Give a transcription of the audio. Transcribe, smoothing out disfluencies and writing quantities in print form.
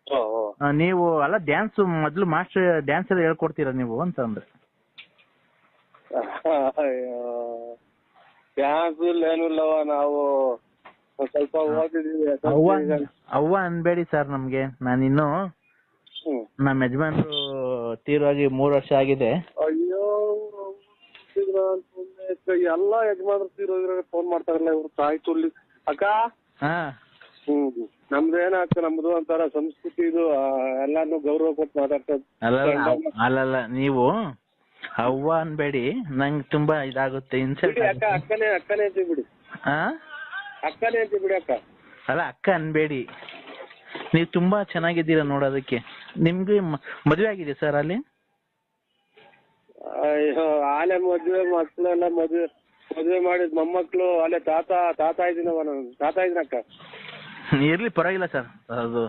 ಓ ಓ ನೀವು ಅಲ್ಲ ಡ್ಯಾನ್ಸ್ ಮೊದ್ಲು ಮಾಸ್ಟರ್ ಡ್ಯಾನ್ಸ್ ಎಲ್ಲ ಹೇಳ್ಕೊಡ್ತೀರಾ ನೀವು ಅಂತ ಅಂದ್ರೆ. ಡ್ಯಾನ್ಸ್ ಏನು ಇಲ್ಲವ, ನಾವು ಸ್ವಲ್ಪ ಓದಿದೀವಿ. ಅವ್ವ ಅನ್ಬೇಡಿ ಸರ್ ನಮ್ಗೆ. ನಾನಿನ್ನು ನಮ್ಮ ಯಜಮಾನ್ರು ತೀರೋಗಿ 3 ವರ್ಷ ಆಗಿದೆ. ಅಯ್ಯೋ ಎಲ್ಲ ಯಜಮಾನ್ರು ತೀರೋಗಿರೋ ಫೋನ್ ಮಾಡ್ತಾರಲ್ಲ ಇವ್ರು ತಾಯಿ ತುಳ್ಳಿ. ಅಕ್ಕ ನಮ್ದೇನ ಅಕ್ಕ, ನಮ್ದು ಒಂಥರ ಸಂಸ್ಕೃತಿ ಇದು, ಎಲ್ಲಾನು ಗೌರವ ಕೊಟ್ಟು ಮಾತಾಡ್ತದ. ಅಲ್ಲಲ್ಲ ನೀವು ಅವ್ವ ಅನ್ಬೇಡಿ, ನಂಗೆ ತುಂಬಾ ಇದಾಗುತ್ತೆ, ಇನ್ಸಲ್ಟ್. ಅಕ್ಕನೇ ಅಂತೀವಿ ಬಿಡಿ, ಅಕ್ಕನೇ ಅಂತೀವಿ ಬಿಡಿ ಅಕ್ಕ. ಅಲ್ಲ ಅಕ್ಕ ಅನ್ಬೇಡಿ, ನೀವು ತುಂಬಾ ಚೆನ್ನಾಗಿದ್ದೀರಾ ನೋಡೋದಕ್ಕೆ. ನಿಮ್ಗೆ ಮದುವೆ ಆಗಿದೆ ಸರ್ ಅಲ್ಲಿ? ಅಯ್ಯೋ ಆಲೆ ಮದ್ವೆ, ಮಕ್ಳೆಲ್ಲ ಮದ್ವೆ ಮಾಡಿದ್ ಮೊಮ್ಮಕ್ಳು, ಅಲ್ಲೇ ತಾತ ಇದೀನವ ನಾನು, ತಾತ ಇದೀನಕ್ಕ. ಇರ್ಲಿ ಪರವಾಗಿಲ್ಲ ಸರ್, ಅದು